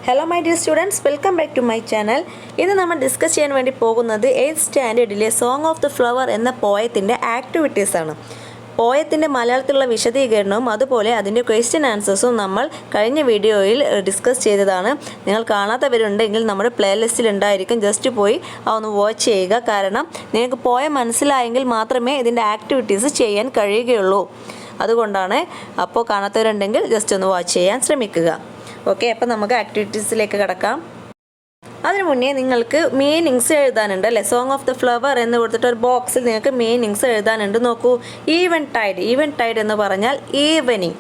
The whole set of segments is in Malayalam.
Hello my dear students, welcome back to my channel. ഇന്ന് നമ്മൾ ഡിസ്കസ് ചെയ്യാൻ വേണ്ടി പോകുന്നത് 8th സ്റ്റാൻഡേർഡിലെ സോങ് ഓഫ് ദ ഫ്ലവർ എന്ന പോയത്തിൻ്റെ ആക്ടിവിറ്റീസ് ആണ്. പോയത്തിൻ്റെ മലയാളത്തിലുള്ള വിശദീകരണവും അതുപോലെ അതിൻ്റെ ക്വസ്റ്റ്യൻ ആൻസേഴ്സും നമ്മൾ കഴിഞ്ഞ വീഡിയോയിൽ ഡിസ്കസ് ചെയ്തതാണ്. നിങ്ങൾ കാണാത്തവരുണ്ടെങ്കിൽ നമ്മുടെ പ്ലേലിസ്റ്റിൽ ഉണ്ടായിരിക്കും. ജസ്റ്റ് പോയി ഒന്ന് വാച്ച് ചെയ്യുക. കാരണം നിങ്ങൾക്ക് പോയം മനസ്സിലായെങ്കിൽ മാത്രമേ ഇതിൻ്റെ ആക്ടിവിറ്റീസ് ചെയ്യാൻ കഴിയുകയുള്ളൂ. അതുകൊണ്ടാണ്. അപ്പോൾ കാണാത്തവരുണ്ടെങ്കിൽ ജസ്റ്റ് ഒന്ന് വാച്ച് ചെയ്യാൻ ശ്രമിക്കുക. ഓക്കെ, അപ്പോൾ നമുക്ക് ആക്ടിവിറ്റീസിലേക്ക് കിടക്കാം. അതിനു മുന്നേ നിങ്ങൾക്ക് മീനിങ്സ് എഴുതാനുണ്ട് അല്ലേ. സോങ് ഓഫ് ദ ഫ്ലവർ എന്ന് കൊടുത്തിട്ട് ഒരു ബോക്സിൽ നിങ്ങൾക്ക് മീനിങ്സ് എഴുതാനുണ്ട്. നോക്കൂ, ഈവൻ ടൈഡ് എന്ന് പറഞ്ഞാൽ ഈവനിങ്.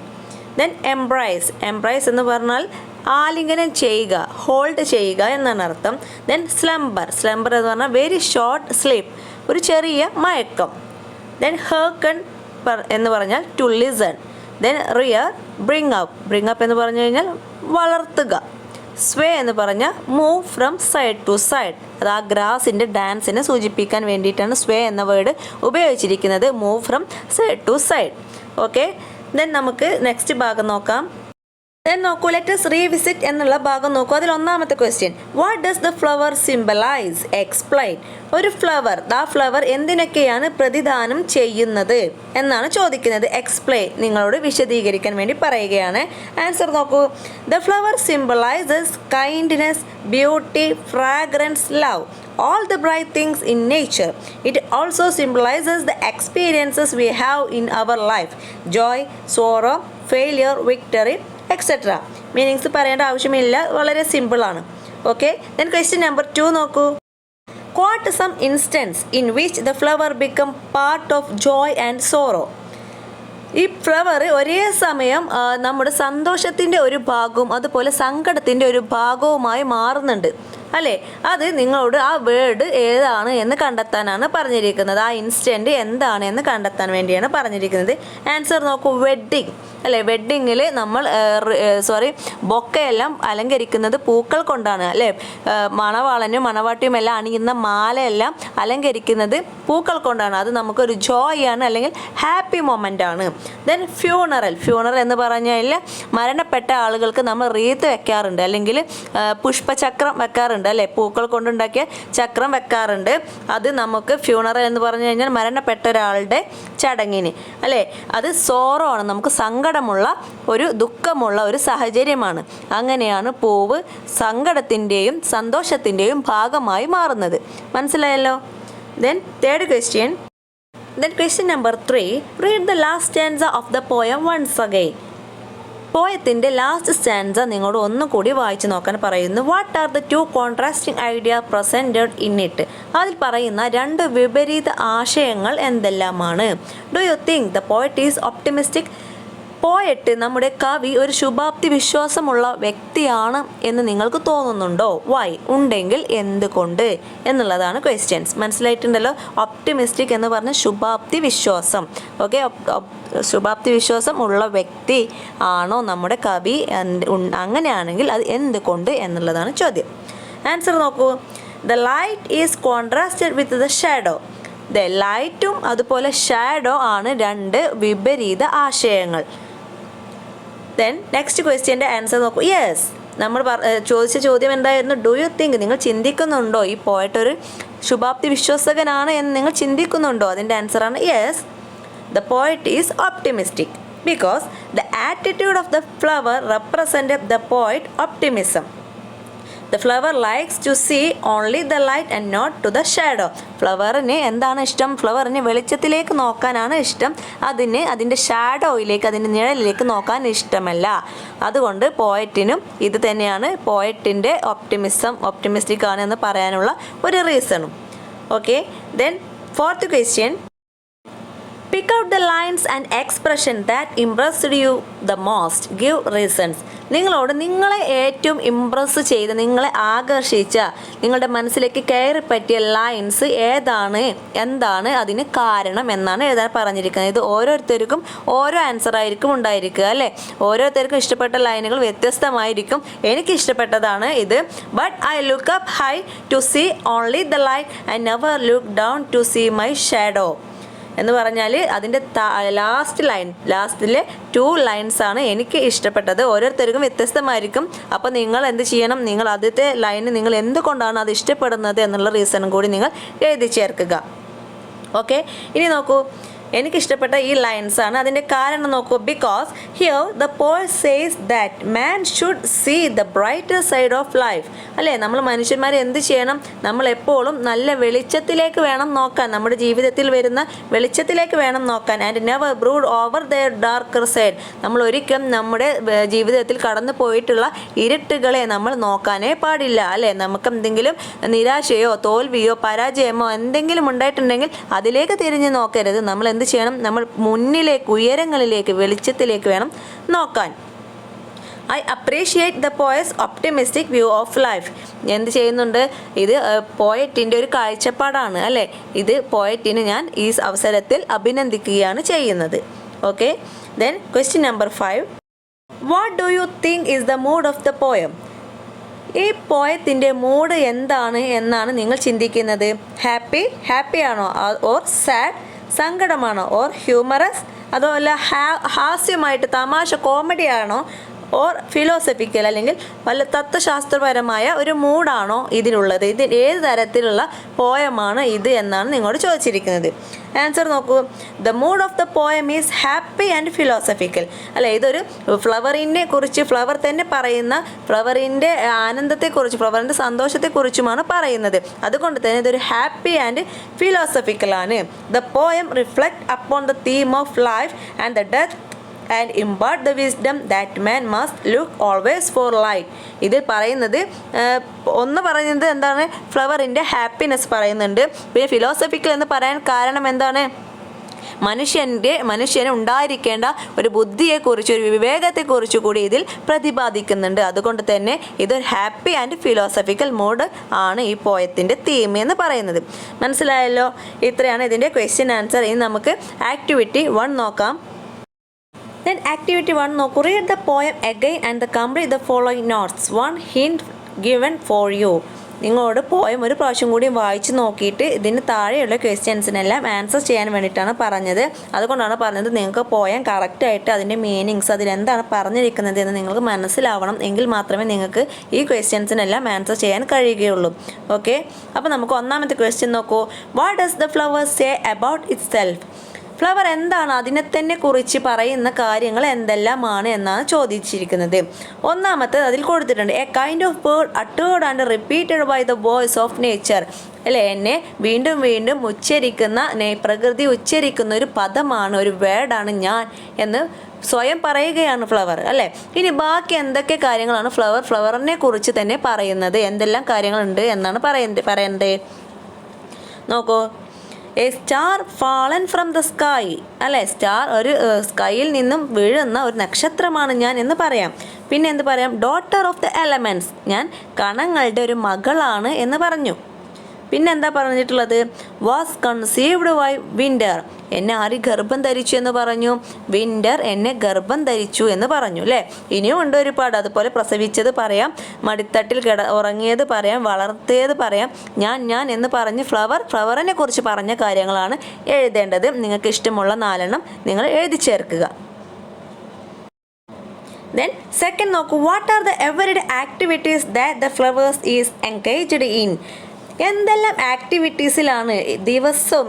ദെൻ എംബ്രൈസ് എന്ന് പറഞ്ഞാൽ ആലിംഗനം ചെയ്യുക, ഹോൾഡ് ചെയ്യുക എന്നാണ് അർത്ഥം. ദെൻ സ്ലംബർ എന്ന് പറഞ്ഞാൽ വെരി ഷോർട്ട് സ്ലീപ്പ്, ഒരു ചെറിയ മയക്കം. ദെൻ ഹേർക്കൺ എന്ന് പറഞ്ഞാൽ to listen. Then rear bring up എന്ന് പറഞ്ഞു കഴിഞ്ഞാൽ വളർത്തുക. സ്വേ എന്ന് പറഞ്ഞാൽ move from side to side. അത് ആ ഗ്രാസിൻ്റെ ഡാൻസിനെ സൂചിപ്പിക്കാൻ വേണ്ടിയിട്ടാണ് സ്വേ എന്ന വേർഡ് ഉപയോഗിച്ചിരിക്കുന്നത്. Move from side to side. Okay, then നമുക്ക് നെക്സ്റ്റ് ഭാഗം നോക്കാം. ദെൻ നോക്കൂ, ലെറ്റസ് റീവിസിറ്റ് എന്നുള്ള ഭാഗം നോക്കൂ. അതിൽ ഒന്നാമത്തെ question, what does the flower symbolise? Explain. ഒരു ഫ്ലവർ, ആ ഫ്ലവർ എന്തിനൊക്കെയാണ് പ്രതിദാനം ചെയ്യുന്നത് എന്നാണ് ചോദിക്കുന്നത്. എക്സ്പ്ലെയിൻ, നിങ്ങളോട് വിശദീകരിക്കാൻ വേണ്ടി പറയുകയാണ്. ആൻസർ നോക്കൂ, the flower symbolises kindness, beauty, fragrance, love, all the bright things in nature. It also symbolizes the experiences we have in our life: joy, sorrow, failure, victory, etc. Meanings പറയേണ്ട ആവശ്യമില്ല, വളരെ സിമ്പിളാണ്. ഓക്കെ, ദെൻ ക്വസ്റ്റ്യൻ നമ്പർ 2 നോക്കൂ. Quote some instance in which the flower become part of joy and sorrow. ഈ ഫ്ലവർ ഒരേ സമയം നമ്മുടെ സന്തോഷത്തിൻ്റെ ഒരു ഭാഗവും അതുപോലെ സങ്കടത്തിൻ്റെ ഒരു ഭാഗവുമായി മാറുന്നുണ്ട് അല്ലേ. അത് നിങ്ങളോട് ആ വേർഡ് ഏതാണ് എന്ന് കണ്ടെത്താനാണ് പറഞ്ഞിരിക്കുന്നത്. ആ ഇൻസ്റ്റൻറ്റ് എന്താണ് എന്ന് കണ്ടെത്താൻ വേണ്ടിയാണ് പറഞ്ഞിരിക്കുന്നത്. ആൻസർ നോക്കൂ, വെഡ്ഡിങ് അല്ലേ. വെഡ്ഡിങ്ങിൽ നമ്മൾ ബൊക്കയെല്ലാം അലങ്കരിക്കുന്നത് പൂക്കൾ കൊണ്ടാണ് അല്ലേ. മണവാളനും മണവാട്ടിയും എല്ലാം അണിയുന്ന മാലയെല്ലാം അലങ്കരിക്കുന്നത് പൂക്കൾ കൊണ്ടാണ്. അത് നമുക്കൊരു ജോയ് ആണ്, അല്ലെങ്കിൽ ഹാപ്പി മൊമെൻ്റ് ആണ്. ദെൻ ഫ്യൂണറൽ എന്ന് പറഞ്ഞാൽ മരണപ്പെട്ട ആളുകൾക്ക് നമ്മൾ റീത്ത് വെക്കാറുണ്ട്, അല്ലെങ്കിൽ പുഷ്പചക്രം വെക്കാറുണ്ട് അല്ലേ. പൂക്കൾ കൊണ്ടുണ്ടാക്കിയ ചക്രം വെക്കാറുണ്ട്. അത് നമുക്ക് ഫ്യൂണറൽ എന്ന് പറഞ്ഞു കഴിഞ്ഞാൽ മരണപ്പെട്ട ഒരാളുടെ ചടങ്ങിന് അല്ലേ. അത് സോറോ ആണ്, നമുക്ക് സങ്കടമുള്ള ഒരു ദുഃഖമുള്ള ഒരു സാഹചര്യമാണ്. അങ്ങനെയാണ് പൂവ് സങ്കടത്തിൻ്റെയും സന്തോഷത്തിൻ്റെയും ഭാഗമായി മാറുന്നത്. മനസ്സിലായല്ലോ. Then third question. Then question number 3, read the last stanza of the poem once again. പോയത്തിൻ്റെ ലാസ്റ്റ് സ്റ്റാൻസ നിങ്ങളോട് ഒന്നുകൂടി വായിച്ചു നോക്കാൻ പറയുന്നു. What are the 2 contrasting idea presented in it? അതിൽ പറയുന്ന 2 വിപരീത ആശയങ്ങൾ എന്തെല്ലാമാണ്? Do you think the poet is optimistic? Poet, നമ്മുടെ കവി, ഒരു ശുഭാപ്തി വിശ്വാസമുള്ള വ്യക്തിയാണ് എന്ന് നിങ്ങൾക്ക് തോന്നുന്നുണ്ടോ? വൈ? ഉണ്ടെങ്കിൽ എന്തുകൊണ്ട് എന്നുള്ളതാണ് ക്വസ്റ്റ്യൻസ്. മനസ്സിലായിട്ടുണ്ടല്ലോ. ഒപ്റ്റിമിസ്റ്റിക് എന്ന് പറഞ്ഞ ശുഭാപ്തി വിശ്വാസം. ഓക്കെ, ശുഭാപ്തി വിശ്വാസം ഉള്ള വ്യക്തി ആണോ നമ്മുടെ കവി? അങ്ങനെയാണെങ്കിൽ അത് എന്തുകൊണ്ട് എന്നുള്ളതാണ് ചോദ്യം. ആൻസർ നോക്കൂ, the light is contrasted with the shadow. The ലൈറ്റും അതുപോലെ ഷാഡോ ആണ് 2 വിപരീത ആശയങ്ങൾ. ദെൻ നെക്സ്റ്റ് ക്വസ്റ്റ്യൻ്റെ ആൻസർ നോക്കൂ. യെസ്, നമ്മൾ ചോദിച്ച ചോദ്യം എന്തായിരുന്നു? Do you think? നിങ്ങൾ ചിന്തിക്കുന്നുണ്ടോ ഈ പോയിട്ട് ഒരു ശുഭാപ്തി വിശ്വാസകനാണ് എന്ന് നിങ്ങൾ ചിന്തിക്കുന്നുണ്ടോ? അതിൻ്റെ ആൻസറാണ് yes. The poet is optimistic because the attitude of the flower represented the poet optimism. The flower likes to see only the light and not to the shadow. ഫ്ലവറിന് എന്താണ് ഇഷ്ടം? ഫ്ലവറിന് വെളിച്ചത്തിലേക്ക് നോക്കാനാണ് ഇഷ്ടം. അതിൻ്റെ ഷാഡോയിലേക്ക്, അതിൻ്റെ നിഴലിലേക്ക് നോക്കാൻ ഇഷ്ടമല്ല. അതുകൊണ്ട് പോയറ്റിനും ഇത് തന്നെയാണ് പോയറ്റിൻ്റെ ഒപ്റ്റിമിസ്റ്റിക് ആണ് എന്ന് പറയാനുള്ള ഒരു റീസണും. Okay, then fourth question. Pick out the lines and expression that impressed you the most. Give reasons. നിങ്ങളെ ഏറ്റവും ഇംപ്രസ് ചെയ്ത, നിങ്ങളെ ആകർഷിച്ച, നിങ്ങളുടെ മനസ്സിലേക്ക് കയറി പറ്റിയ ലൈൻസ് ഏതാണ്, എന്താണ് അതിന് കാരണം എന്നാണ് എഴുതാൻ പറഞ്ഞിരിക്കുന്നത്. ഇത് ഓരോരുത്തർക്കും ഓരോ ആൻസർ ആയിരിക്കും ഉണ്ടായിരിക്കുക അല്ലേ. ഓരോരുത്തർക്കും ഇഷ്ടപ്പെട്ട ലൈനുകൾ വ്യത്യസ്തമായിരിക്കും. എനിക്ക് ഇഷ്ടപ്പെട്ടതാണ് ഇത്. But I look up high to see only the light, I never look down to see my shadow. എന്ന് പറഞ്ഞാൽ അതിൻ്റെ ലാസ്റ്റിലെ 2 ലൈൻസാണ് എനിക്ക് ഇഷ്ടപ്പെട്ടത്. ഓരോരുത്തർക്കും വ്യത്യസ്തമായിരിക്കും. അപ്പോൾ നിങ്ങൾ എന്ത് ചെയ്യണം, നിങ്ങൾ ആദ്യത്തെ ലൈന് നിങ്ങൾ എന്തുകൊണ്ടാണ് അത് ഇഷ്ടപ്പെടുന്നത് എന്നുള്ള റീസണും കൂടി നിങ്ങൾ എഴുതി ചേർക്കുക. ഓക്കെ, ഇനി നോക്കൂ, എനിക്കിഷ്ടപ്പെട്ട ഈ ലൈൻസാണ്. അതിൻ്റെ കാരണം നോക്കൂ. Because here the poet says that man should see the brighter side of life. അല്ലേ, നമ്മൾ മനുഷ്യന്മാർ എന്ത് ചെയ്യണം, നമ്മൾ എപ്പോഴും നല്ല വെളിച്ചത്തിലേക്ക് വേണം നോക്കാൻ, നമ്മുടെ ജീവിതത്തിൽ വരുന്ന വെളിച്ചത്തിലേക്ക് വേണം നോക്കാൻ. And never brood over the darker side. നമ്മൾ ഒരിക്കലും നമ്മുടെ ജീവിതത്തിൽ കടന്നു പോയിട്ടുള്ള ഇരുട്ടുകളെ നമ്മൾ നോക്കാനേ പാടില്ല. അല്ലേ, നമുക്ക് എന്തെങ്കിലും നിരാശയോ തോൽവിയോ പരാജയമോ എന്തെങ്കിലും ഉണ്ടായിട്ടുണ്ടെങ്കിൽ അതിലേക്ക് തിരിഞ്ഞ് നോക്കരുത്. നമ്മൾ എന്ത് ചെയ്യണം, നമ്മൾ മുന്നിലേക്ക് ഉയരങ്ങളിലേക്ക് വെളിച്ചത്തിലേക്ക് വേണം നോക്കാൻ. I appreciate the poets optimistic view of life. എന്ത് ചെയ്യുന്നുണ്ട്, ഇത് പോയറ്റിൻ്റെ ഒരു കാഴ്ചപ്പാടാണ്. അല്ലേ, ഇത് പോയറ്റിന് ഞാൻ ഈ അവസരത്തിൽ അഭിനന്ദിക്കുകയാണ് ചെയ്യുന്നത്. Okay, then question number 5. What do you think is the mood of the poem? ഈ പോയത്തിൻ്റെ മൂഡ് എന്താണ് എന്നാണ് നിങ്ങൾ ചിന്തിക്കുന്നത്? ഹാപ്പി ആണോ, ഓർ സാഡ്, സങ്കടമാണോ, ഓർ ഹ്യൂമറസ്, അതുപോലെ ഹാസ്യമായിട്ട് തമാശ കോമഡി ആണോ, ഓർ ഫിലോസഫിക്കൽ അല്ലെങ്കിൽ വല്ല തത്വശാസ്ത്രപരമായ ഒരു മൂഡാണോ ഇതിനുള്ളത്? ഇത് ഏത് തരത്തിലുള്ള പോയമാണ് ഇത് എന്നാണ് നിങ്ങളോട് ചോദിച്ചിരിക്കുന്നത്. ആൻസർ നോക്കൂ. The mood of the poem is happy and philosophical. അല്ലെ, ഇതൊരു ഫ്ലവറിനെ കുറിച്ച്, ഫ്ലവർ തന്നെ പറയുന്ന ഫ്ലവറിൻ്റെ ആനന്ദത്തെക്കുറിച്ച്, ഫ്ലവറിൻ്റെ സന്തോഷത്തെക്കുറിച്ചുമാണ് പറയുന്നത്. അതുകൊണ്ട് തന്നെ ഇതൊരു ഹാപ്പി ആൻഡ് ഫിലോസഫിക്കലാണ്. The poem reflect upon the theme of life and the death and impart the wisdom that man must look always for light. ഇതിൽ പറയുന്നത് ഒന്ന് പറയുന്നത് എന്താണ്, ഫ്ലവറിൻ്റെ ഹാപ്പിനെസ് പറയുന്നുണ്ട്. പിന്നെ ഫിലോസഫിക്കൽ എന്ന് പറയാൻ കാരണം എന്താണ്, മനുഷ്യന് ഉണ്ടായിരിക്കേണ്ട ഒരു ബുദ്ധിയെക്കുറിച്ച്, ഒരു വിവേകത്തെക്കുറിച്ച് കൂടി ഇതിൽ പ്രതിപാദിക്കുന്നുണ്ട്. അതുകൊണ്ട് തന്നെ ഇതൊരു ഹാപ്പി ആൻഡ് ഫിലോസഫിക്കൽ മൂഡ് ആണ് ഈ പോയത്തിൻ്റെ തീം എന്ന് പറയുന്നത്. മനസ്സിലായല്ലോ? ഇത്രയാണ് ഇതിൻ്റെ ക്വസ്റ്റ്യൻ ആൻസർ. ഇനി നമുക്ക് ആക്ടിവിറ്റി 1 നോക്കാം. Then activity 1 നോക്കൂ. Read the poem again and complete the following notes. 1 hint given for you. നിങ്ങളോട് പോയം ഒരു പ്രാവശ്യം കൂടി വായിച്ച് നോക്കിയിട്ട് ഇതിന് താഴെയുള്ള ക്വസ്റ്റ്യൻസിനെല്ലാം ആൻസർ ചെയ്യാൻ വേണ്ടിയിട്ടാണ് പറഞ്ഞത്. അതുകൊണ്ടാണ് പറഞ്ഞത് നിങ്ങൾക്ക് പോയം കറക്റ്റായിട്ട് അതിൻ്റെ മീനിങ്സ്, അതിലെന്താണ് പറഞ്ഞിരിക്കുന്നത് എന്ന് നിങ്ങൾക്ക് മനസ്സിലാവണം. എങ്കിൽ മാത്രമേ നിങ്ങൾക്ക് ഈ ക്വസ്റ്റ്യൻസിനെല്ലാം ആൻസർ ചെയ്യാൻ കഴിയുകയുള്ളൂ. ഓക്കെ, അപ്പോൾ നമുക്ക് ഒന്നാമത്തെ ക്വസ്റ്റ്യൻ നോക്കൂ. What does the flower say about it self? Flower എന്താണ്, അതിനെ തന്നെ കുറിച്ച് പറയുന്ന കാര്യങ്ങൾ എന്തെല്ലാമാണ് എന്നാണ് ചോദിച്ചിരിക്കുന്നത്. ഒന്നാമത്തെ അതിൽ കൊടുത്തിട്ടുണ്ട്. A kind of bird uttered and repeated by the voice of nature. അല്ലേ, എന്നെ വീണ്ടും വീണ്ടും പ്രകൃതി ഉച്ചരിക്കുന്ന ഒരു പദമാണ്, ഒരു വേർഡാണ് ഞാൻ എന്ന് സ്വയം പറയുകയാണ് ഫ്ലവർ. അല്ലേ, ഇനി ബാക്കി എന്തൊക്കെ കാര്യങ്ങളാണ് ഫ്ലവറിനെ കുറിച്ച് തന്നെ പറയുന്നത്, എന്തെല്ലാം കാര്യങ്ങളുണ്ട് എന്നാണ് പറയേണ്ടത്. നോക്കൂ. A star fallen from the sky. അല്ലേ, സ്റ്റാർ ഒരു സ്കൈയിൽ നിന്നും വീഴുന്ന ഒരു നക്ഷത്രമാണ് ഞാൻ എന്ന് പറയാം. പിന്നെ എന്ത് പറയാം, ഡോട്ടർ ഓഫ് ദ എലമെൻറ്റ്സ്, ഞാൻ കണങ്ങളുടെ ഒരു മകളാണ് എന്ന് പറഞ്ഞു. പിന്നെന്താ പറഞ്ഞിട്ടുള്ളത്, വാസ് കൺസീവ്ഡ് ബൈ വിൻ്റർ, എന്നെ ആര് ഗർഭം ധരിച്ചു എന്ന് പറഞ്ഞു, വിൻ്റർ എന്നെ ഗർഭം ധരിച്ചു എന്ന് പറഞ്ഞു. അല്ലേ, ഇനിയും ഉണ്ട് ഒരുപാട്. അതുപോലെ പ്രസവിച്ചത് പറയാം, മടിത്തട്ടിൽ ഉറങ്ങിയത് പറയാം, വളർത്തിയത് പറയാം. ഞാൻ എന്ന് പറഞ്ഞ് ഫ്ലവറിനെ കുറിച്ച് പറഞ്ഞ കാര്യങ്ങളാണ് എഴുതേണ്ടത്. നിങ്ങൾക്ക് ഇഷ്ടമുള്ള 4 നിങ്ങൾ എഴുതി ചേർക്കുക. Then second നോക്കൂ. What are the everyday activities that the flowers is engaged in? എന്തെല്ലാം ആക്ടിവിറ്റീസിലാണ്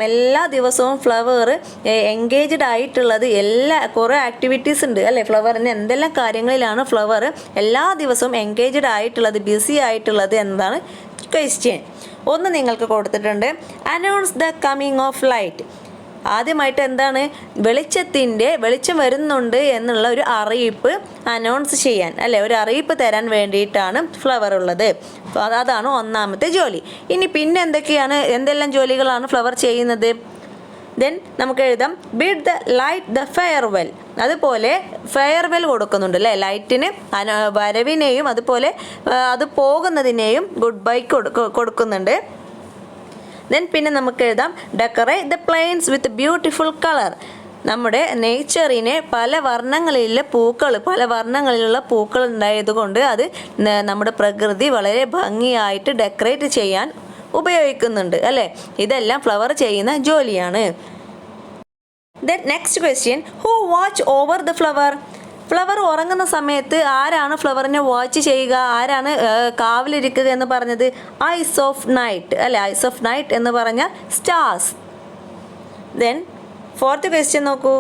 എല്ലാ ദിവസവും ഫ്ലവർ എൻഗേജ്ഡ് ആയിട്ടുള്ളത്? കുറേ ആക്ടിവിറ്റീസ് ഉണ്ട്. അല്ലേ, ഫ്ലവറിന് എന്തെല്ലാം കാര്യങ്ങളിലാണ് ഫ്ലവർ എല്ലാ ദിവസവും എൻഗേജ്ഡ് ആയിട്ടുള്ളത്, ബിസി ആയിട്ടുള്ളത് എന്നതാണ് ക്വസ്റ്റ്യൻ. 1 നിങ്ങൾക്ക് കൊടുത്തിട്ടുണ്ട്. Announce the coming of light. ആദ്യമായിട്ട് എന്താണ്, വെളിച്ചം വരുന്നുണ്ട് എന്നുള്ള ഒരു അറിയിപ്പ് അനൗൺസ് ചെയ്യാൻ, അല്ലേ, ഒരു അറിയിപ്പ് തരാൻ വേണ്ടിയിട്ടാണ് ഫ്ലവർ ഉള്ളത്. അതാണ് ഒന്നാമത്തെ ജോലി. ഇനി പിന്നെ എന്തെല്ലാം ജോലികളാണ് ഫ്ലവർ ചെയ്യുന്നത്? ദെൻ നമുക്ക് എഴുതാം, bid the light the farewell. അതുപോലെ ഫെയർവെൽ കൊടുക്കുന്നുണ്ട്. അല്ലേ, ലൈറ്റിന് വരവിനെയും അതുപോലെ അത് പോകുന്നതിനെയും ഗുഡ് ബൈ കൊടുക്കുന്നുണ്ട്. ദെൻ പിന്നെ നമുക്ക് എഴുതാം, decorate the plains with beautiful colour. നമ്മുടെ നേച്ചറിനെ പല വർണ്ണങ്ങളിലുള്ള പൂക്കൾ ഉണ്ടായതുകൊണ്ട് അത് നമ്മുടെ പ്രകൃതി വളരെ ഭംഗിയായിട്ട് ഡെക്കറേറ്റ് ചെയ്യാൻ ഉപയോഗിക്കുന്നുണ്ട്. അല്ലേ, ഇതെല്ലാം ഫ്ലവർ ചെയ്യുന്ന ജോലിയാണ്. Then next question, who watch over the flower? Flower ഉറങ്ങുന്ന സമയത്ത് ആരാണ് ഫ്ലവറിനെ വാച്ച് ചെയ്യുക, ആരാണ് കാവലിരിക്കുക എന്ന് പറഞ്ഞത്? ഐസ് ഓഫ് നൈറ്റ് അല്ലെ, ഐസ് ഓഫ് നൈറ്റ് എന്ന് പറഞ്ഞാൽ സ്റ്റാർസ്. ദെൻ ഫോർത്ത് ക്വസ്റ്റ്യൻ നോക്കൂ,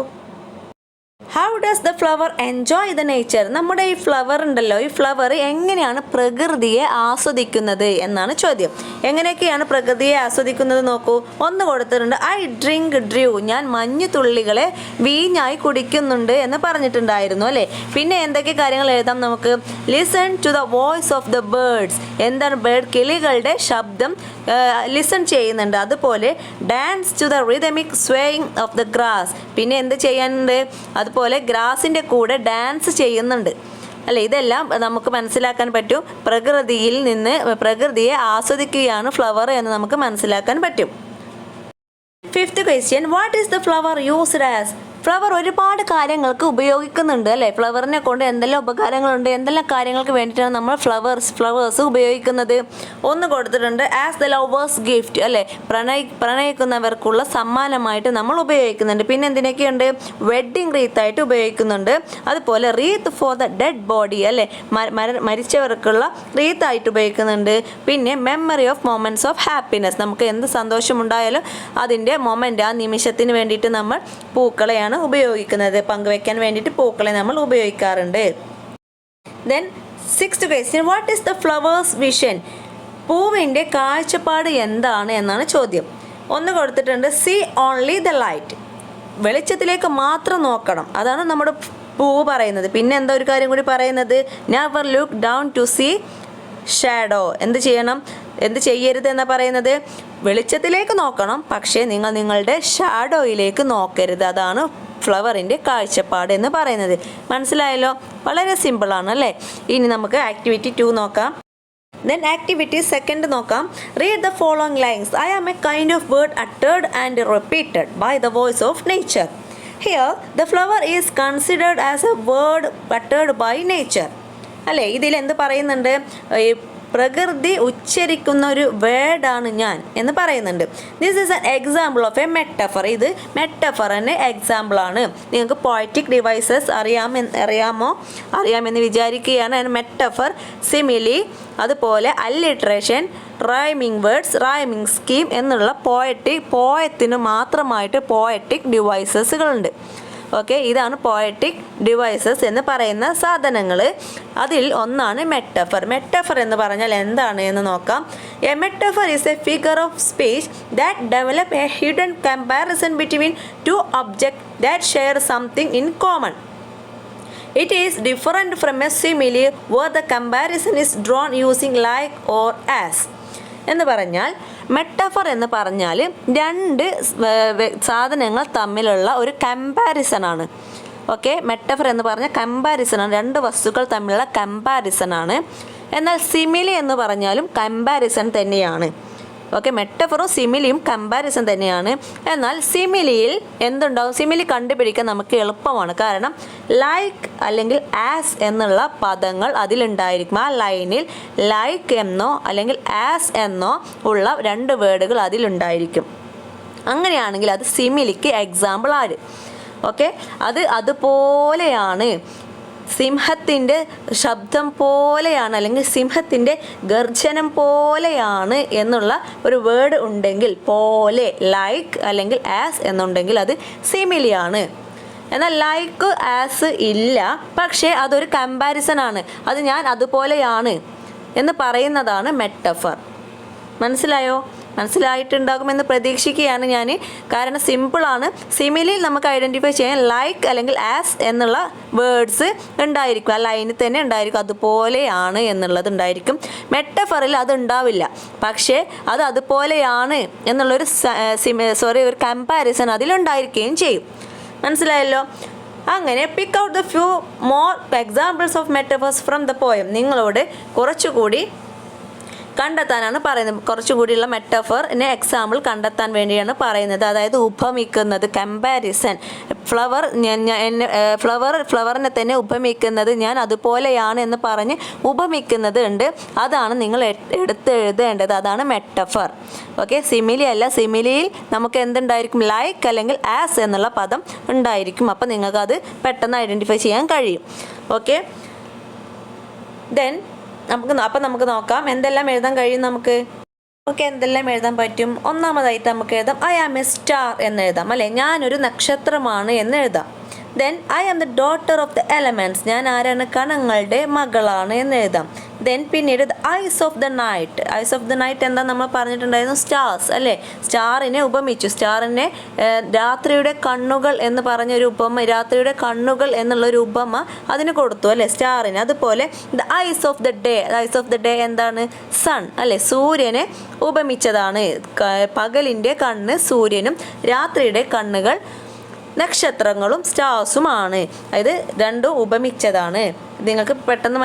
how does the flower enjoy the nature? നമ്മുടെ ഈ ഫ്ലവർ ഉണ്ടല്ലോ, ഈ ഫ്ലവർ എങ്ങനെയാണ് പ്രകൃതിയെ ആസ്വദിക്കുന്നത് എന്നാണ് ചോദ്യം. എങ്ങനെയൊക്കെയാണ് പ്രകൃതിയെ ആസ്വദിക്കുന്നത് നോക്കൂ. ഒന്ന് കൊടുത്തിട്ടുണ്ട്, ഐ ഡ്രിങ്ക് ഡ്രൂ, ഞാൻ മഞ്ഞു തുള്ളികളെ വീഞ്ഞായി കുടിക്കുന്നുണ്ട് എന്ന് പറഞ്ഞിട്ടുണ്ടായിരുന്നു അല്ലേ. പിന്നെ എന്തൊക്കെ കാര്യങ്ങൾ എഴുതാം നമുക്ക്? Listen to the voice of the birds, എന്താണ് ബേർഡ്, കിളികളുടെ ശബ്ദം ലിസൺ ചെയ്യുന്നുണ്ട്. അതുപോലെ dance to the rhythmic swaying of the grass, പിന്നെ എന്ത് ചെയ്യാനുണ്ട്? അതുപോലെ ഗ്രാസിൻ്റെ കൂടെ ഡാൻസ് ചെയ്യുന്നുണ്ട് അല്ലേ. ഇതെല്ലാം നമുക്ക് മനസ്സിലാക്കാൻ പറ്റും. പ്രകൃതിയിൽ നിന്ന് പ്രകൃതിയെ ആസ്വദിക്കുകയാണ് ഫ്ലവർ എന്ന് നമുക്ക് മനസ്സിലാക്കാൻ പറ്റും. Fifth question, what is the flower used as? Flower ഒരുപാട് കാര്യങ്ങൾക്ക് ഉപയോഗിക്കുന്നുണ്ട് അല്ലേ. ഫ്ലവറിനെ കൊണ്ട് എന്തെല്ലാം ഉപകാരങ്ങളുണ്ട്, എന്തെല്ലാം കാര്യങ്ങൾക്ക് വേണ്ടിയിട്ടാണ് നമ്മൾ ഫ്ലവേഴ്സ് ഉപയോഗിക്കുന്നത്? ഒന്ന് കൊടുത്തിട്ടുണ്ട്, ആസ് ദ ലവേഴ്സ് ഗിഫ്റ്റ് അല്ലേ, പ്രണയിക്കുന്നവർക്കുള്ള സമ്മാനമായിട്ട് നമ്മൾ ഉപയോഗിക്കുന്നുണ്ട്. പിന്നെ എന്തിനൊക്കെയുണ്ട്? വെഡ്ഡിങ് റീത്തായിട്ട് ഉപയോഗിക്കുന്നുണ്ട്. അതുപോലെ wreath for the dead body അല്ലേ, മരിച്ചവർക്കുള്ള റീത്തായിട്ട് ഉപയോഗിക്കുന്നുണ്ട്. പിന്നെ memory of moments of happiness, നമുക്ക് എന്ത് സന്തോഷമുണ്ടായാലും അതിൻ്റെ മൊമെൻ്റ്, ആ നിമിഷത്തിന് വേണ്ടിയിട്ട് നമ്മൾ പൂക്കളെയാണ് ഉപയോഗിക്കുന്നത്. പങ്കുവെക്കാൻ വേണ്ടിയിട്ട് പൂക്കളെ നമ്മൾ ഉപയോഗിക്കാറുണ്ട്. Then sixth question, what is the flowers vision? പൂവിൻ്റെ കാഴ്ചപ്പാട് എന്താണ് എന്നാണ് ചോദ്യം. ഒന്ന് കൊടുത്തിട്ടുണ്ട്, സീ ഓൺലി ദ ലൈറ്റ്, വെളിച്ചത്തിലേക്ക് മാത്രം നോക്കണം, അതാണ് നമ്മുടെ പൂവ് പറയുന്നത്. പിന്നെ എന്താ ഒരു കാര്യം കൂടി പറയുന്നത്? Never look down to see shadow, എന്ത് ചെയ്യണം, എന്ത് ചെയ്യരുത് എന്നാണ് പറയുന്നത്? വെളിച്ചത്തിലേക്ക് നോക്കണം, പക്ഷേ നിങ്ങൾ നിങ്ങളുടെ ഷാഡോയിലേക്ക് നോക്കരുത്. അതാണ് ഫ്ലവറിൻ്റെ കാഴ്ചപ്പാട് എന്ന് പറയുന്നത്. മനസ്സിലായല്ലോ? വളരെ സിമ്പിളാണ് അല്ലേ. ഇനി നമുക്ക് ആക്ടിവിറ്റി 2 നോക്കാം. ദെൻ ആക്ടിവിറ്റി 2 നോക്കാം. Read the following lines. I am a kind of word uttered and repeated by the voice of nature. Here the flower is considered as a word uttered by nature അല്ലേ. ഇതിൽ എന്ത് പറയുന്നുണ്ട്? പ്രകൃതി ഉച്ചരിക്കുന്ന ഒരു വേർഡാണ് ഞാൻ എന്ന് പറയുന്നുണ്ട്. This is an example of A metaphor. ഇത് മെറ്റഫറിന് എക്സാമ്പിളാണ്. നിങ്ങൾക്ക് പോയറ്റിക് ഡിവൈസസ് അറിയാമെന്ന് വിചാരിക്കുകയാണ്. മെറ്റഫർ, സിമിലി, അതുപോലെ അല്ലിട്രേഷൻ, റൈമിംഗ് വേർഡ്സ്, റൈമിംഗ് സ്കീം എന്നുള്ള പോയത്തിന് മാത്രമായിട്ട് പോയറ്റിക് ഡിവൈസസുകളുണ്ട്. ഓക്കെ, ഇതാണ് പോയറ്റിക് ഡിവൈസസ് എന്ന് പറയുന്ന സാധനങ്ങൾ. അതിൽ ഒന്നാണ് മെറ്റഫർ. മെറ്റഫർ എന്ന് പറഞ്ഞാൽ എന്താണ് എന്ന് നോക്കാം. A metaphor is A figure of speech that develop A hidden comparison between two object that share something in common. It is different from a simile where the comparison is drawn using like or as. എന്ന് പറഞ്ഞാൽ മെറ്റഫർ എന്ന് പറഞ്ഞാൽ രണ്ട് സാധനങ്ങൾ തമ്മിലുള്ള ഒരു കമ്പാരിസണാണ്. ഓക്കെ, മെറ്റഫർ എന്ന് പറഞ്ഞാൽ കമ്പാരിസണാണ്, രണ്ട് വസ്തുക്കൾ തമ്മിലുള്ള കമ്പാരിസണാണ്. എന്നാൽ സിമിലി എന്ന് പറഞ്ഞാലും കമ്പാരിസൺ തന്നെയാണ്. ഓക്കെ, മെറ്റഫറും സിമിലിയും കമ്പാരിസൺ തന്നെയാണ്. എന്നാൽ സിമിലിയിൽ എന്തുണ്ടാവും? സിമിലി കണ്ടുപിടിക്കാൻ നമുക്ക് എളുപ്പമാണ്. കാരണം ലൈക്ക് അല്ലെങ്കിൽ ആസ് എന്നുള്ള പദങ്ങൾ അതിലുണ്ടായിരിക്കും. ആ ലൈനിൽ ലൈക്ക് എന്നോ അല്ലെങ്കിൽ ആസ് എന്നോ ഉള്ള രണ്ട് വേർഡുകൾ അതിലുണ്ടായിരിക്കും. അങ്ങനെയാണെങ്കിൽ അത് സിമിലിക്ക് എക്സാമ്പിൾ ആണ്. ഓക്കെ, അതുപോലെയാണ്, സിംഹത്തിൻ്റെ ശബ്ദം പോലെയാണ് അല്ലെങ്കിൽ സിംഹത്തിൻ്റെ ഗർജനം പോലെയാണ് എന്നുള്ള ഒരു വേർഡ് ഉണ്ടെങ്കിൽ, പോലെ, ലൈക്ക് അല്ലെങ്കിൽ ആസ് എന്നുണ്ടെങ്കിൽ അത് സിമിലിയാണ്. എന്നാൽ ലൈക്ക് ആസ് ഇല്ല, പക്ഷേ അതൊരു കമ്പാരിസൺ ആണ്. അത് ഞാൻ അതുപോലെയാണ് എന്ന് പറയുന്നതാണ് മെറ്റഫർ. മനസ്സിലായോ? മനസ്സിലായിട്ടുണ്ടാകുമെന്ന് പ്രതീക്ഷിക്കുകയാണ് ഞാൻ. കാരണം സിമ്പിളാണ്. സിമിലിൽ നമുക്ക് ഐഡൻറ്റിഫൈ ചെയ്യാൻ ലൈക്ക് അല്ലെങ്കിൽ ആസ് എന്നുള്ള വേർഡ്സ് ഉണ്ടായിരിക്കും, ആ ലൈനിൽ തന്നെ ഉണ്ടായിരിക്കും, അതുപോലെയാണ് എന്നുള്ളത് ഉണ്ടായിരിക്കും. മെറ്റഫറിൽ അത് ഉണ്ടാവില്ല, പക്ഷേ അത് അതുപോലെയാണ് എന്നുള്ളൊരു ഒരു കമ്പാരിസൺ അതിലുണ്ടായിരിക്കുകയും ചെയ്യും. മനസ്സിലായല്ലോ? അങ്ങനെ pick out the few more examples of metaphors from the poem. നിങ്ങളോട് കുറച്ചുകൂടി കണ്ടെത്താനാണ് പറയുന്നത്. കുറച്ചുകൂടിയുള്ള മെറ്റഫറിനെ എക്സാമ്പിൾ കണ്ടെത്താൻ വേണ്ടിയാണ് പറയുന്നത്. അതായത് ഉപമിക്കുന്നത്, കമ്പാരിസൺ. ഫ്ലവറിനെ തന്നെ ഉപമിക്കുന്നത്, ഞാൻ അതുപോലെയാണ് എന്ന് പറഞ്ഞ് ഉപമിക്കുന്നത് ഉണ്ട്. അതാണ് നിങ്ങൾ എടുത്തെഴുതേണ്ടത്. അതാണ് മെറ്റഫർ. ഓക്കെ, സിമിലി അല്ല. സിമിലിയിൽ നമുക്ക് എന്തുണ്ടായിരിക്കും? ലൈക്ക് അല്ലെങ്കിൽ ആസ് എന്നുള്ള പദം ഉണ്ടായിരിക്കും. അപ്പം നിങ്ങൾക്കത് പെട്ടെന്ന് ഐഡൻറ്റിഫൈ ചെയ്യാൻ കഴിയും. ഓക്കെ, ദെൻ നമുക്ക് നോക്കാം എന്തെല്ലാം എഴുതാൻ കഴിയും നമുക്ക്. എന്തെല്ലാം എഴുതാൻ പറ്റും? ഒന്നാമതായിട്ട് നമുക്ക് എഴുതാം ഐ ആം എ സ്റ്റാർ എന്ന് എഴുതാം, അല്ലേ? ഞാനൊരു നക്ഷത്രമാണ് എന്ന് എഴുതാം. Then I am the daughter of the elements, ഞാൻ ആരാണ്? കണങ്ങളുടെ മകളാണ് എന്ന് എഴുതാം. ദെൻ പിന്നീട് eyes of the night. Eyes of the night എന്താ നമ്മൾ പറഞ്ഞിട്ടുണ്ടായിരുന്നു? സ്റ്റാർസ്, അല്ലേ? സ്റ്റാറിനെ ഉപമിച്ചു. സ്റ്റാറിനെ രാത്രിയുടെ കണ്ണുകൾ എന്ന് പറഞ്ഞൊരു ഉപമ, രാത്രിയുടെ കണ്ണുകൾ എന്നുള്ളൊരു ഉപമ അതിന് കൊടുത്തു, അല്ലേ? സ്റ്റാറിന്. അതുപോലെ the ice of the day. Ice of the day എന്താണ്? സൺ, അല്ലേ? സൂര്യനെ ഉപമിച്ചതാണ്. പകലിൻ്റെ കണ്ണ് സൂര്യനും രാത്രിയുടെ കണ്ണുകൾ നക്ഷത്രങ്ങളും സ്റ്റാർസുമാണ്. അതായത് രണ്ടും ഉപമിച്ചതാണ്. നിങ്ങൾക്ക് പെട്ടെന്ന്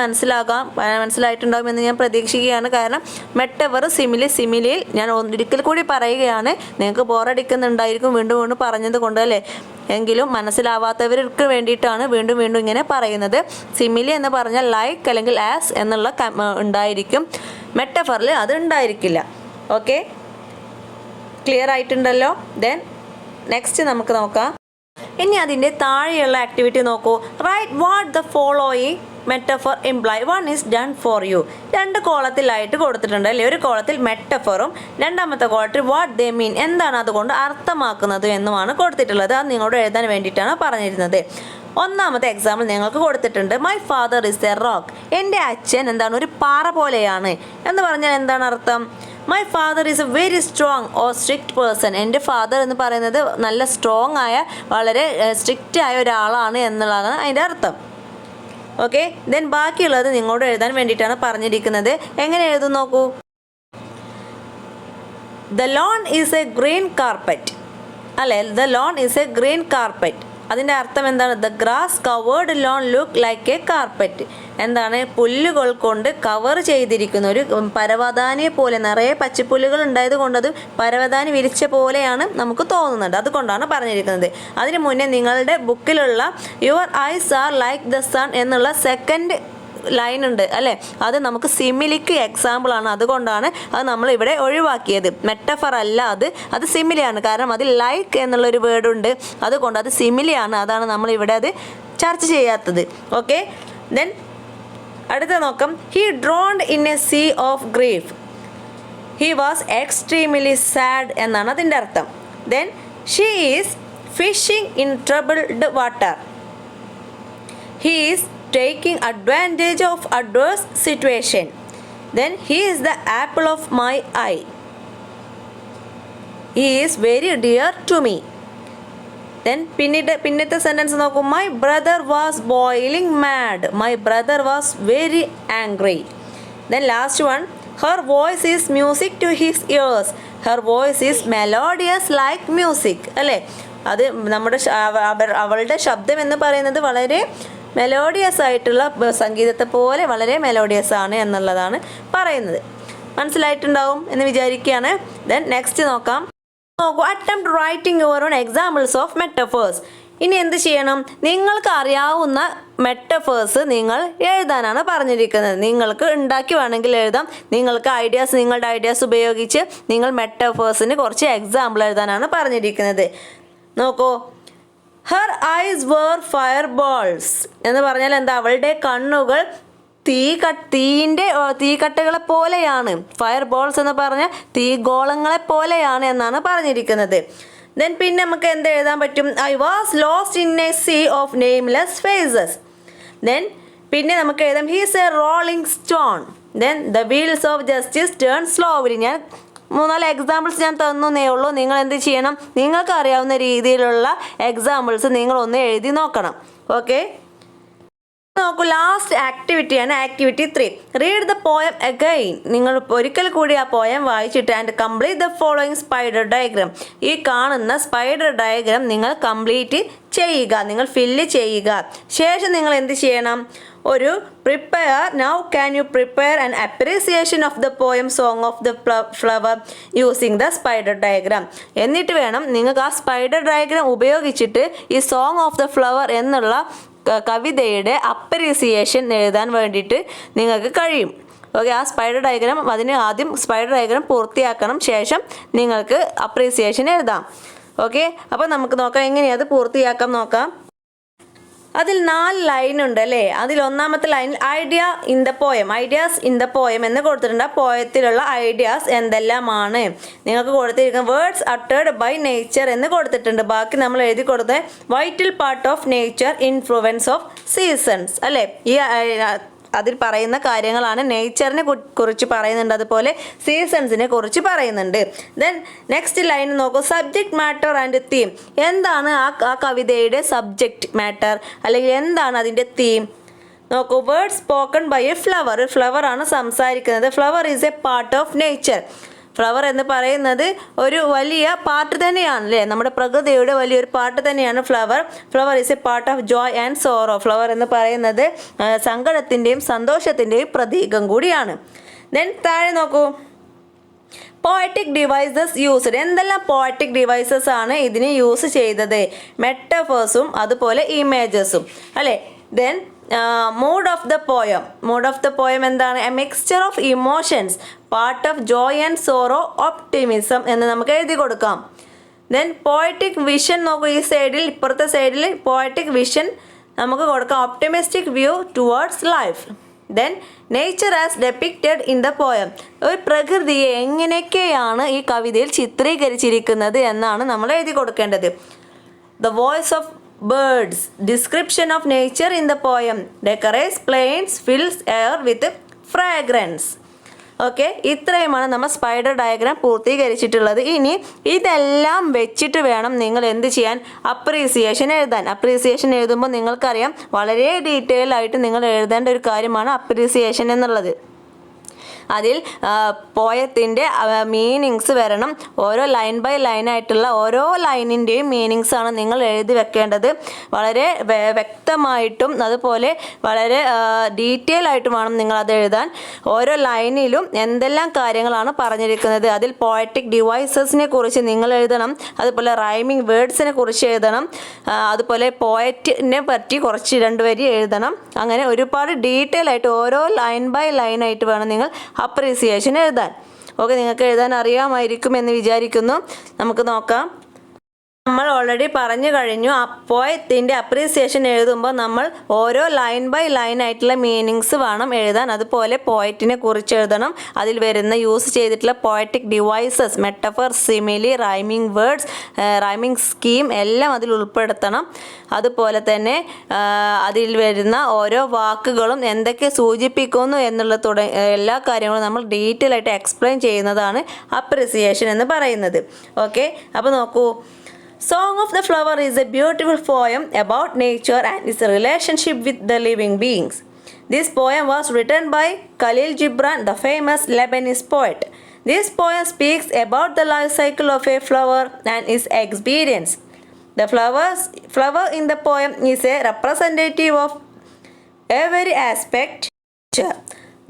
മനസ്സിലായിട്ടുണ്ടാകുമെന്ന് ഞാൻ പ്രതീക്ഷിക്കുകയാണ്. കാരണം മെറ്റഫർ, സിമിലിയിൽ ഞാൻ ഒരിക്കൽ കൂടി പറയുകയാണ്. നിങ്ങൾക്ക് ബോറടിക്കുന്നുണ്ടായിരിക്കും വീണ്ടും വീണ്ടും പറഞ്ഞത് കൊണ്ട്, അല്ലേ? എങ്കിലും മനസ്സിലാവാത്തവർക്ക് വേണ്ടിയിട്ടാണ് വീണ്ടും ഇങ്ങനെ പറയുന്നത്. സിമിലി എന്ന് പറഞ്ഞാൽ ലൈക്ക് അല്ലെങ്കിൽ ആസ് എന്നുള്ള ഉണ്ടായിരിക്കും. മെറ്റഫറിൽ അത് ഉണ്ടായിരിക്കില്ല. ഓക്കെ, ക്ലിയർ ആയിട്ടുണ്ടല്ലോ? ദെൻ നെക്സ്റ്റ് നമുക്ക് നോക്കാം. ഇനി അതിൻ്റെ താഴെയുള്ള ആക്ടിവിറ്റി നോക്കൂ. Write what the following metaphor imply. One is done for you. രണ്ട് കോളത്തിലായിട്ട് കൊടുത്തിട്ടുണ്ട്, അല്ലേ? ഒരു കോളത്തിൽ മെറ്റഫറും രണ്ടാമത്തെ കോളത്തിൽ വാട്ട് ദേ മീൻ, എന്താണ് അതുകൊണ്ട് അർത്ഥമാക്കുന്നത് എന്നുമാണ് കൊടുത്തിട്ടുള്ളത്. അത് നിങ്ങളോട് എഴുതാൻ വേണ്ടിയിട്ടാണ് പറഞ്ഞിരുന്നത്. ഒന്നാമത്തെ എക്സാമ്പിൾ നിങ്ങൾക്ക് കൊടുത്തിട്ടുണ്ട്. My father is A rock. എൻ്റെ അച്ഛൻ എന്താണ്? ഒരു പാറ പോലെയാണ് എന്ന് പറഞ്ഞാൽ എന്താണ് അർത്ഥം? My father is A very strong or strict person. എൻ്റെ ഫാദർ എന്ന് പറയുന്നത് നല്ല സ്ട്രോങ് ആയ, വളരെ സ്ട്രിക്റ്റ് ആയ ഒരാളാണ് എന്നുള്ളതാണ് അതിൻ്റെ അർത്ഥം. ഓക്കെ, ദെൻ ബാക്കിയുള്ളത് നിങ്ങളോട് എഴുതാൻ വേണ്ടിയിട്ടാണ് പറഞ്ഞിരിക്കുന്നത്. എങ്ങനെ എഴുതും നോക്കൂ. The lawn is a green carpet, അല്ലേ? The lawn is a green carpet. അതിൻ്റെ അർത്ഥം എന്താണ്? The grass covered lawn look like a carpet. എന്താണ്? പുല്ലുകൾ കൊണ്ട് കവർ ചെയ്തിരിക്കുന്ന ഒരു പരവതാനിയെ പോലെ, നിറയെ പച്ചപ്പുല്ലുകൾ ഉണ്ടായത് കൊണ്ടത് പരവതാനി വിരിച്ച പോലെയാണ് നമുക്ക് തോന്നുന്നത്. അതുകൊണ്ടാണ് പറഞ്ഞിരിക്കുന്നത്. അതിന് മുന്നേ നിങ്ങളുടെ ബുക്കിലുള്ള your eyes are like the sun എന്നുള്ള സെക്കൻഡ് ലൈൻ ഉണ്ട്, അല്ലേ? അത് നമുക്ക് സിമിലിക്ക് എക്സാമ്പിളാണ്. അതുകൊണ്ടാണ് അത് നമ്മൾ ഇവിടെ ഒഴിവാക്കിയത്. മെറ്റഫർ അല്ല, അത് സിമിലിയാണ്. കാരണം അതിൽ ലൈക്ക് എന്നുള്ളൊരു വേർഡുണ്ട്, അതുകൊണ്ട് അത് സിമിലിയാണ്. അതാണ് നമ്മൾ ഇവിടെ അത് ചർച്ച ചെയ്യാത്തത്. ഓക്കെ, ദെൻ അടുത്ത നോക്കാം. He drowned in a sea of grief. He was extremely sad എന്നാണ് അതിൻ്റെ അർത്ഥം. Then she is fishing in troubled water. He is taking advantage of adverse situation. Then he is the apple of my eye. He is very dear to me. Then പിന്നത്തെ സെൻറ്റൻസ് നോക്കൂ. My brother was boiling mad. My brother was very angry. Then last one. Her voice is music to his ears. Her voice is melodious like music. അല്ലേ? അത് നമ്മുടെ അവളുടെ ശബ്ദം എന്ന് പറയുന്നത് വളരെ മെലോഡിയസ് ആയിട്ടുള്ള സംഗീതത്തെ പോലെ വളരെ മെലോഡിയസ് ആണ് എന്നുള്ളതാണ് പറയുന്നത്. മനസ്സിലായിട്ടുണ്ടാവും എന്ന് വിചാരിക്കുകയാണ്. ദെൻ നെക്സ്റ്റ് നോക്കാം. Attempt writing your own examples of metaphors. ഇനി എന്ത് ചെയ്യണം? നിങ്ങൾക്ക് അറിയാവുന്ന മെറ്റഫേഴ്സ് നിങ്ങൾ എഴുതാനാണ് പറഞ്ഞിരിക്കുന്നത്. നിങ്ങൾക്ക് ഉണ്ടാക്കി വേണമെങ്കിൽ എഴുതാം. നിങ്ങളുടെ ഐഡിയാസ് ഉപയോഗിച്ച് നിങ്ങൾ മെറ്റഫേഴ്സിന് കുറച്ച് എക്സാമ്പിൾ എഴുതാനാണ് പറഞ്ഞിരിക്കുന്നത്. നോക്കൂ. Her eyes were fireballs എന്ന് പറഞ്ഞാൽ എന്താ? അവളുടെ കണ്ണുകൾ തീക്കട്ടകളെ പോലെയാണ്. ഫയർ ബോൾസ് എന്ന് പറഞ്ഞാൽ തീഗോളങ്ങളെ പോലെയാണ് എന്നാണ് പറഞ്ഞിരിക്കുന്നത്. ദെൻ പിന്നെ നമുക്ക് എന്ത് എഴുതാൻ പറ്റും? I was lost in a sea of nameless faces. Then പിന്നെ നമുക്ക് എഴുതാം he's a rolling stone. Then the wheels of justice turn slowly. ഞാൻ 3-4 എക്സാമ്പിൾസ് ഞാൻ തന്നേ ഉള്ളൂ. നിങ്ങൾ എന്ത് ചെയ്യണം? നിങ്ങൾക്ക് അറിയാവുന്ന രീതിയിലുള്ള എക്സാമ്പിൾസ് നിങ്ങളൊന്ന് എഴുതി നോക്കണം. ഓക്കെ, നോക്കൂ. ലാസ്റ്റ് ആക്ടിവിറ്റിയാണ് activity 3. Read the poem again. നിങ്ങൾ ഒരിക്കൽ കൂടി ആ പോയം വായിച്ചിട്ട് and complete the following spider diagram. ഈ കാണുന്ന സ്പൈഡർ ഡയഗ്രാം നിങ്ങൾ കംപ്ലീറ്റ് ചെയ്യുക, നിങ്ങൾ ഫില്ല് ചെയ്യുക. ശേഷം നിങ്ങൾ എന്ത് ചെയ്യണം? ഒരു now can you prepare an appreciation of the poem Song of the Flower using the spider diagram. എന്നിട്ട് വേണം നിങ്ങൾക്ക് ആ സ്പൈഡർ ഡയഗ്രാം ഉപയോഗിച്ചിട്ട് ഈ സോങ് ഓഫ് ദ ഫ്ലവർ എന്നുള്ള കവിതയുടെ അപ്രീസിയേഷൻ എഴുതാൻ വേണ്ടിയിട്ട് നിങ്ങൾക്ക് കഴിയും. ഓക്കെ, ആ സ്പൈഡർ ഡയഗ്രാം ആദ്യം സ്പൈഡർ ഡയഗ്രാം പൂർത്തിയാക്കണം, ശേഷം നിങ്ങൾക്ക് അപ്രീസിയേഷൻ എഴുതാം. ഓക്കെ, അപ്പോൾ നമുക്ക് നോക്കാം എങ്ങനെയാണ് അത് പൂർത്തിയാക്കാം നോക്കാം. അതിൽ 4 ലൈൻ ഉണ്ട് അല്ലേ. അതിൽ ഒന്നാമത്തെ ലൈനിൽ ഐഡിയാസ് ഇൻ ദ പോയം എന്ന് കൊടുത്തിട്ടുണ്ട്. ആ പോയത്തിലുള്ള ഐഡിയാസ് എന്തെല്ലാമാണ് നിങ്ങൾക്ക് കൊടുത്തിരിക്കുന്നത്. വേർഡ്സ് അട്ടേർഡ് ബൈ നേച്ചർ എന്ന് കൊടുത്തിട്ടുണ്ട്. ബാക്കി നമ്മൾ എഴുതി കൊടുത്തത് vital part of nature, influence of seasons അല്ലേ. ഈ അതിൽ പറയുന്ന കാര്യങ്ങളാണ്. നേച്ചറിനെ കുറിച്ച് പറയുന്നുണ്ട്, അതുപോലെ സീസൺസിനെ കുറിച്ച് പറയുന്നുണ്ട്. ദെൻ നെക്സ്റ്റ് ലൈൻ നോക്കൂ, സബ്ജക്റ്റ് മാറ്റർ ആൻഡ് തീം. എന്താണ് ആ കവിതയുടെ സബ്ജക്റ്റ് മാറ്റർ, അല്ലെങ്കിൽ എന്താണ് അതിൻ്റെ തീം നോക്കൂ. Word spoken by a flower. ഒരു ഫ്ലവർ ആണ് സംസാരിക്കുന്നത്. Flower is a part of nature. Flower എന്ന് പറയുന്നത് ഒരു വലിയ പാർട്ട് തന്നെയാണ് അല്ലേ, നമ്മുടെ പ്രകൃതിയുടെ വലിയൊരു പാർട്ട് തന്നെയാണ് flower. Flower is a part of joy and sorrow. Flower എന്ന് പറയുന്നത് സങ്കടത്തിൻ്റെയും സന്തോഷത്തിൻ്റെയും പ്രതീകം കൂടിയാണ്. ദെൻ താഴെ നോക്കൂ, പോയറ്റിക് ഡിവൈസസ് യൂസ്ഡ്. എന്തെല്ലാം പോയറ്റിക് ഡിവൈസസ് ആണ് ഇതിന് യൂസ് ചെയ്തത്? മെറ്റഫേഴ്സും അതുപോലെ ഇമേജസും അല്ലേ. Then mood of the poem എന്താണ്? A mixture of emotions, part of joy and sorrow, optimism എന്ന് നമുക്ക് എഴുതി കൊടുക്കാം. ദെൻ പോയറ്റിക് വിഷൻ നോക്കൂ, ഈ സൈഡിൽ ഇപ്പുറത്തെ സൈഡിൽ പോയറ്റിക് വിഷൻ നമുക്ക് കൊടുക്കാം, optimistic view towards life. Then nature as depicted in the poem. ഒരു പ്രകൃതിയെ എങ്ങനെയൊക്കെയാണ് ഈ കവിതയിൽ ചിത്രീകരിച്ചിരിക്കുന്നത് എന്നാണ് നമ്മൾ എഴുതി കൊടുക്കേണ്ടത്. The voice of birds, description of nature in the poem, decorates plains, fills air with fragrance. Okay, ഇത്രയുമാണ് നമ്മൾ സ്പൈഡർ ഡയഗ്രാം പൂർത്തീകരിച്ചിട്ടുള്ളത്. ഇനി ഇതെല്ലാം വെച്ചിട്ട് വേണം നിങ്ങൾ എന്ത് ചെയ്യാൻ? അപ്രീസിയേഷൻ എഴുതാൻ. അപ്രീസിയേഷൻ എഴുതുമ്പോൾ നിങ്ങൾക്കറിയാം വളരെ ഡീറ്റെയിൽ ആയിട്ട് നിങ്ങൾ എഴുതേണ്ട ഒരു കാര്യമാണ് അപ്രീസിയേഷൻ എന്നുള്ളത്. അതിൽ പോയത്തിൻ്റെ മീനിങ്സ് വരണം. ഓരോ ലൈൻ ബൈ ലൈനായിട്ടുള്ള ഓരോ ലൈനിൻ്റെയും മീനിങ്സ് ആണ് നിങ്ങൾ എഴുതി വെക്കേണ്ടത്. വളരെ വ്യക്തമായിട്ടും അതുപോലെ വളരെ ഡീറ്റെയിൽ ആയിട്ടും വേണം നിങ്ങളത് എഴുതാൻ. ഓരോ ലൈനിലും എന്തെല്ലാം കാര്യങ്ങളാണ് പറഞ്ഞിരിക്കുന്നത്. അതിൽ പോയറ്റിക് ഡിവൈസസിനെ കുറിച്ച് നിങ്ങൾ എഴുതണം, അതുപോലെ റൈമിങ് വേർഡ്സിനെ കുറിച്ച് എഴുതണം, അതുപോലെ പോയറ്റിനെ പറ്റി കുറച്ച് 2 വരി എഴുതണം. അങ്ങനെ ഒരുപാട് ഡീറ്റെയിൽ ആയിട്ട് ഓരോ ലൈൻ ബൈ ലൈനായിട്ട് വേണം നിങ്ങൾ അപ്രീസിയേഷൻ എഴുതാൻ. ഓക്കെ, നിങ്ങൾക്ക് എഴുതാൻ അറിയാമായിരിക്കും എന്ന് വിചാരിക്കുന്നു. നമുക്ക് നോക്കാം. നമ്മൾ ഓൾറെഡി പറഞ്ഞു കഴിഞ്ഞു, പോയത്തിൻ്റെ അപ്രീസിയേഷൻ എഴുതുമ്പോൾ നമ്മൾ ഓരോ ലൈൻ ബൈ ലൈൻ ആയിട്ടുള്ള മീനിങ്സ് വേണം എഴുതാൻ. അതുപോലെ പോയറ്റിനെ കുറിച്ച് എഴുതണം. അതിൽ വരുന്ന യൂസ് ചെയ്തിട്ടുള്ള poetic devices, metaphor, simile, rhyming words, rhyming scheme എല്ലാം അതിൽ ഉൾപ്പെടുത്തണം. അതുപോലെ തന്നെ അതിൽ വരുന്ന ഓരോ വാക്കുകളും എന്തൊക്കെ സൂചിപ്പിക്കുന്നു എന്നുള്ള എല്ലാ കാര്യങ്ങളും നമ്മൾ ഡീറ്റെയിൽ ആയിട്ട് എക്സ്പ്ലെയിൻ ചെയ്യുന്നതാണ് അപ്രീസിയേഷൻ എന്ന് പറയുന്നത്. ഓക്കെ, അപ്പോൾ നോക്കൂ, Song of the Flower is a beautiful poem about nature and its relationship with the living beings. This poem was written by Khalil Gibran, the famous Lebanese poet. This poem speaks about the life cycle of a flower and its experience. The flower in the poem is a representative of every aspect.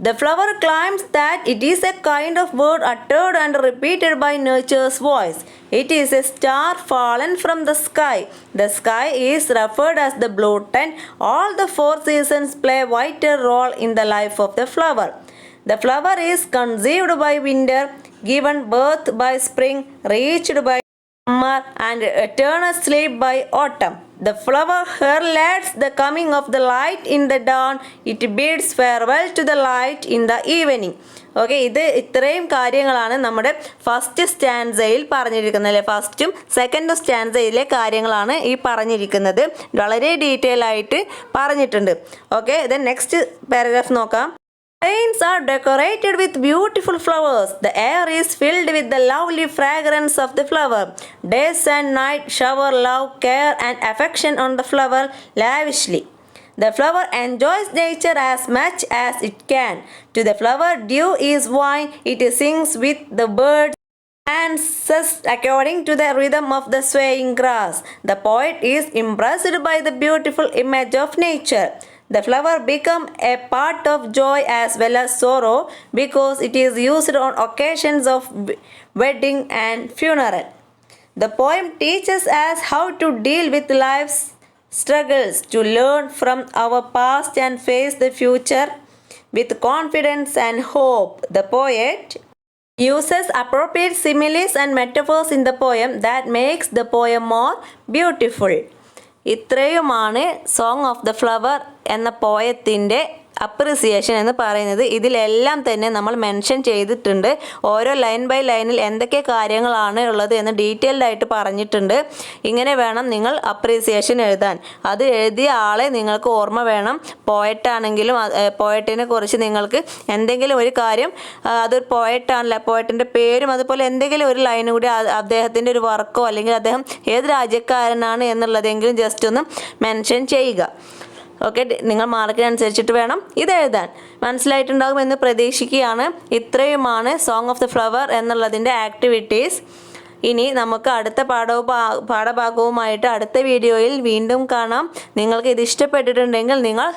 The flower claims that it is a kind of word uttered and repeated by nature's voice. It is a star fallen from the sky. The sky is referred as the blue tent. All the 4 seasons play a vital role in the life of the flower. The flower is conceived by winter, given birth by spring, reached by summer, and eternal sleep by autumn. The flower heralds the coming of the light in the dawn. It bids farewell to the light in the evening. Okay, ഇത്രയും കാര്യങ്ങളാണ് നമ്മുടെ ഫസ്റ്റ് സ്റ്റാൻസയിൽ പറഞ്ഞിരിക്കുന്നത് അല്ലേ. ഫസ്റ്റും സെക്കൻഡും സ്റ്റാൻസയിലെ കാര്യങ്ങളാണ് ഈ പറഞ്ഞിരിക്കുന്നത്. വളരെ ഡീറ്റെയിൽ ആയിട്ട് പറഞ്ഞിട്ടുണ്ട്. ഓക്കെ, ദെൻ നെക്സ്റ്റ് പാരഗ്രാഫ് നോക്കാം. Plains are decorated with beautiful flowers. The air is filled with the lovely fragrance of the flower. Days and night shower love, care and affection on the flower lavishly. The flower enjoys nature as much as it can. To the flower dew is wine. It sings with the birds and says according to the rhythm of the swaying grass. The poet is impressed by the beautiful image of nature. The flower become a part of joy as well as sorrow because it is used on occasions of wedding and funeral. The poem teaches us how to deal with life's struggles, to learn from our past and face the future with confidence and hope. The poet uses appropriate similes and metaphors in the poem that makes the poem more beautiful. ഇത്രയുമാണ് സോങ് ഓഫ് ദ ഫ്ലവർ എന്ന പോയത്തിൻ്റെ അപ്രിസിയേഷൻ എന്ന് പറയുന്നത്. ഇതിലെല്ലാം തന്നെ നമ്മൾ മെൻഷൻ ചെയ്തിട്ടുണ്ട്. ഓരോ ലൈൻ ബൈ ലൈനിൽ എന്തൊക്കെ കാര്യങ്ങളാണ് ഉള്ളത് എന്ന് ഡീറ്റെയിൽഡ് ആയിട്ട് പറഞ്ഞിട്ടുണ്ട്. ഇങ്ങനെ വേണം നിങ്ങൾ അപ്രീസിയേഷൻ എഴുതാൻ. അത് എഴുതിയ ആളെ നിങ്ങൾക്ക് ഓർമ്മ വേണം. പോയറ്റാണെങ്കിലും പോയറ്റിനെ കുറിച്ച് നിങ്ങൾക്ക് എന്തെങ്കിലും ഒരു കാര്യം, അതൊരു പോയറ്റാണല്ല, പോയറ്റിൻ്റെ പേരും അതുപോലെ എന്തെങ്കിലും ഒരു ലൈനും കൂടി അദ്ദേഹത്തിൻ്റെ ഒരു വർക്കോ അല്ലെങ്കിൽ അദ്ദേഹം ഏത് രാജ്യക്കാരനാണ് എന്നുള്ളതെങ്കിലും ജസ്റ്റ് ഒന്ന് മെൻഷൻ ചെയ്യുക. ഓക്കെ, നിങ്ങൾ മാർക്കിനനുസരിച്ചിട്ട് വേണം ഇത് എഴുതാൻ. മനസ്സിലായിട്ടുണ്ടാകുമെന്ന് പ്രതീക്ഷിക്കുകയാണ്. ഇത്രയുമാണ് സോങ് ഓഫ് ദ ഫ്ലവർ എന്നുള്ളതിൻ്റെ ആക്ടിവിറ്റീസ്. ഇനി നമുക്ക് അടുത്ത പാഠഭാഗവുമായിട്ട് അടുത്ത വീഡിയോയിൽ വീണ്ടും കാണാം. നിങ്ങൾക്ക് ഇത് ഇഷ്ടപ്പെട്ടിട്ടുണ്ടെങ്കിൽ നിങ്ങൾ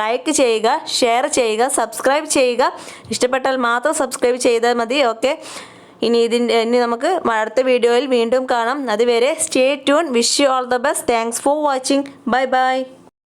ലൈക്ക് ചെയ്യുക, ഷെയർ ചെയ്യുക, സബ്സ്ക്രൈബ് ചെയ്യുക. ഇഷ്ടപ്പെട്ടാൽ മാത്രം സബ്സ്ക്രൈബ് ചെയ്താൽ മതി. ഓക്കെ, ഇനി നമുക്ക് അടുത്ത വീഡിയോയിൽ വീണ്ടും കാണാം. അതുവരെ stay tune. Wish you all the best. Thanks for watching. Bye bye.